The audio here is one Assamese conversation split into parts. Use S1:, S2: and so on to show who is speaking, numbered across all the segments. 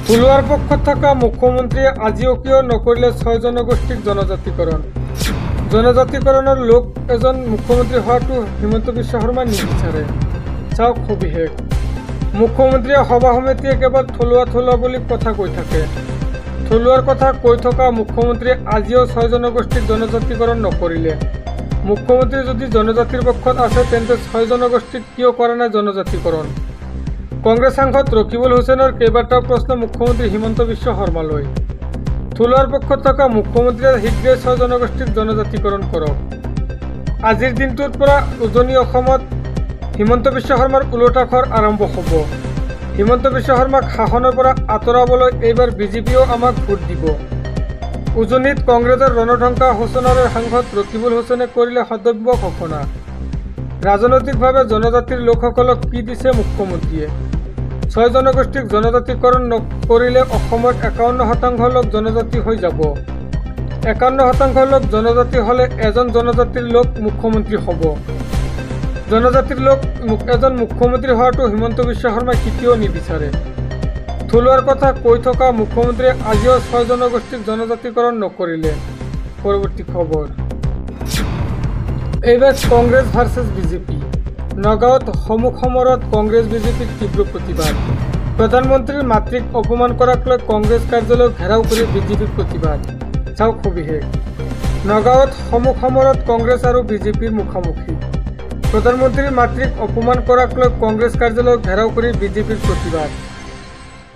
S1: থলুৱাৰ পক্ষত থকা মুখ্যমন্ত্ৰীয়ে আজিও কিয় নকৰিলে 6 জনগোষ্ঠীক জনজাতিকৰণ। জনজাতিকৰণৰ লোক এজন মুখ্যমন্ত্ৰী হোৱাটো হিমন্ত বিশ্ব শৰ্মাই নিবিচাৰে। চাওক সবিশেষ। মুখ্যমন্ত্ৰীয়ে সভা সমিতিয়ে কেৱল থলুৱা বুলি কথা কৈ থাকে। থলুৱাৰ কথা কৈ থকা মুখ্যমন্ত্ৰীয়ে আজিও 6 জনগোষ্ঠীক জনজাতিকৰণ নকৰিলে। মুখ্যমন্ত্ৰী যদি জনজাতিৰ পক্ষত আছে তেন্তে 6 জনগোষ্ঠীক কিয় কৰা নাই জনজাতিকৰণ। কংগ্ৰেছ সাংসদ ৰকিবুল হুছেইনৰ কেইবাটাও প্ৰশ্ন মুখ্যমন্ত্ৰী হিমন্ত বিশ্ব শৰ্মালৈ। থলুৱাৰ পক্ষত থকা মুখ্যমন্ত্ৰীয়ে শীঘ্ৰেই 6 জনগোষ্ঠীক জনজাতিকৰণ কৰক। আজিৰ দিনটোৰ পৰা উজনি অসমত হিমন্ত বিশ্ব শৰ্মাৰ ওলোটাখৰ আৰম্ভ হ'ব। হিমন্ত বিশ্ব শৰ্মাক শাসনৰ পৰা আঁতৰাবলৈ এইবাৰ বিজেপিয়েও আমাক ভোট দিব। উজনিত কংগ্ৰেছৰ ৰণধংকা হোচেনৰে সাংসদ ৰকিবুল হুছেইনে কৰিলে সদব্য ঘোষণা। ৰাজনৈতিকভাৱে জনজাতিৰ লোকসকলক কি দিছে মুখ্যমন্ত্ৰীয়ে। 6 জনগোষ্ঠীক জনজাতিকৰণ নকৰিলে অসমৰ 51% লোক জনজাতি হৈ যাব। 51% লোক জনজাতি হ'লে এজন জনজাতিৰ লোক মুখ্যমন্ত্ৰী হ'ব। জনজাতিৰ লোক এজন মুখ্যমন্ত্ৰী হোৱাটো হিমন্ত বিশ্ব শৰ্মাই কেতিয়াও নিবিচাৰে। থলুৱাৰ কথা কৈ থকা মুখ্যমন্ত্ৰীয়ে আজিও 6 জনগোষ্ঠীক জনজাতিকৰণ নকৰিলে। পৰৱৰ্তী খবৰ। এইবাৰ কংগ্ৰেছ ভাৰ্চেছ বিজেপি। নগাঁৱত সমুখ সমৰত কংগ্ৰেছ বিজেপিৰ তীব্ৰ প্ৰতিবাদ। প্ৰধানমন্ত্ৰীৰ মাতৃক অপমান কৰাক লৈ কংগ্ৰেছ কাৰ্যালয় ঘেৰাও কৰি বিজেপিৰ প্ৰতিবাদ। চাওক সবিশেষ। নগাঁৱত সমুখ সমৰত কংগ্ৰেছ আৰু বিজেপিৰ মুখামুখি। প্ৰধানমন্ত্ৰীৰ মাতৃক অপমান কৰাক লৈ কংগ্ৰেছ কাৰ্যালয় ঘেৰাও কৰি বিজেপিৰ প্ৰতিবাদ।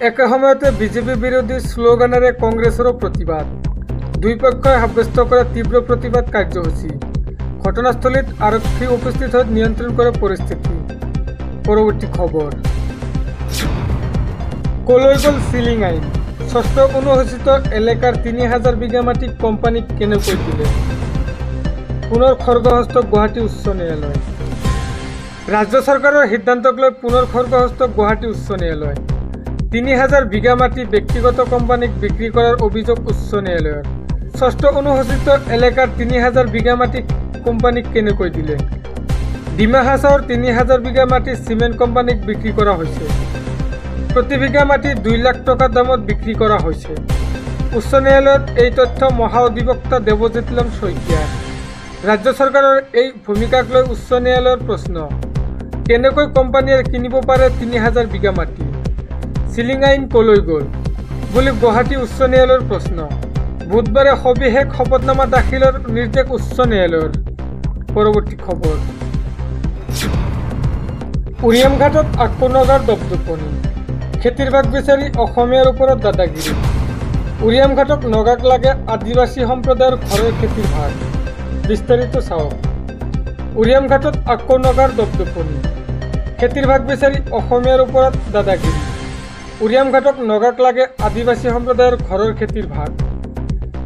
S1: একে সময়তে বিজেপি বিৰোধী শ্লোগানেৰে কংগ্ৰেছৰো প্ৰতিবাদ। দুই পক্ষই সাব্যস্ত কৰে তীব্ৰ প্ৰতিবাদ কাৰ্যসূচী। ঘটনাস্থলীত আৰক্ষী উপস্থিত হৈ নিয়ন্ত্ৰণ কৰে পৰিস্থিতি। পৰৱৰ্তী খবৰ। কলৈ গ'ল চিলিং আইন। ষষ্ঠ অনুসূচিত এলেকাৰ 3000 বিঘা মাটি কোম্পানীক কেনেকৈ দিলে। পুনৰ খৰ্গহস্ত গুৱাহাটী উচ্চ ন্যায়ালয়। ৰাজ্য চৰকাৰৰ সিদ্ধান্তক লৈ পুনৰ খৰ্গহস্ত গুৱাহাটী উচ্চ ন্যায়ালয়। 3000 বিঘা মাটি ব্যক্তিগত কোম্পানীক বিক্ৰী কৰাৰ অভিযোগ উচ্চ ন্যায়ালয়ৰ। ষষ্ঠ অনুসূচিত এলেকাৰ 3000 বিঘা মাটি কোম্পানীক কেনেকৈ দিলে। ডিমা হাছাওৰ 3000 বিঘা মাটি চিমেণ্ট কোম্পানীক বিক্ৰী কৰা হৈছে। প্ৰতি বিঘা মাটি 2 লাখ টকা দামত বিক্ৰী কৰা হৈছে। উচ্চ ন্যায়ালয়ত এই তথ্য মহা অধিবক্তা দেৱজিৎ লাম শইকীয়া। ৰাজ্য চৰকাৰৰ এই ভূমিকাক লৈ উচ্চ ন্যায়ালয়ৰ প্ৰশ্ন, কেনেকৈ কোম্পানীয়ে কিনিব পাৰে 3000 বিঘা মাটি। চিলিং আইন কলৈ গ'ল বুলি গুৱাহাটী উচ্চ ন্যায়ালয়ৰ প্ৰশ্ন। বুধবাৰে সবিশেষ শপতনামা দাখিলৰ নিৰ্দেশ উচ্চ ন্যায়ালয়ৰ। পৰৱৰ্তী খবৰ। উৰিয়ামঘাটত আকৌ নগাৰ দপদপনি। খেতিৰ ভাগ বিচাৰি অসমীয়াৰ ওপৰত দাদাগিৰি। উৰিয়ামঘাটক নগাক লাগে আদিবাসী সম্প্ৰদায়ৰ ঘৰৰ খেতিৰ ভাগ। বিস্তাৰিত চাওক। উৰিয়ামঘাটত আকৌ নগাৰ দপদপনি। খেতিৰ ভাগ বিচাৰি অসমীয়াৰ ওপৰত দাদাগিৰি। উৰিয়ামঘাটক নগাক লাগে আদিবাসী সম্প্ৰদায়ৰ ঘৰৰ খেতিৰ ভাগ।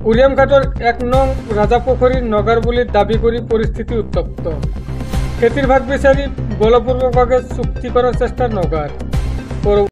S1: উৰিয়ামঘাটৰ 1 নং ৰাজাপুখুৰীৰ নগাৰ বুলি দাবী কৰি পৰিস্থিতি উত্তপ্ত। খেতিৰ ভাগ বিচাৰি বলপূৰ্বকভাৱে চুক্তি কৰাৰ চেষ্টা নগাৰ।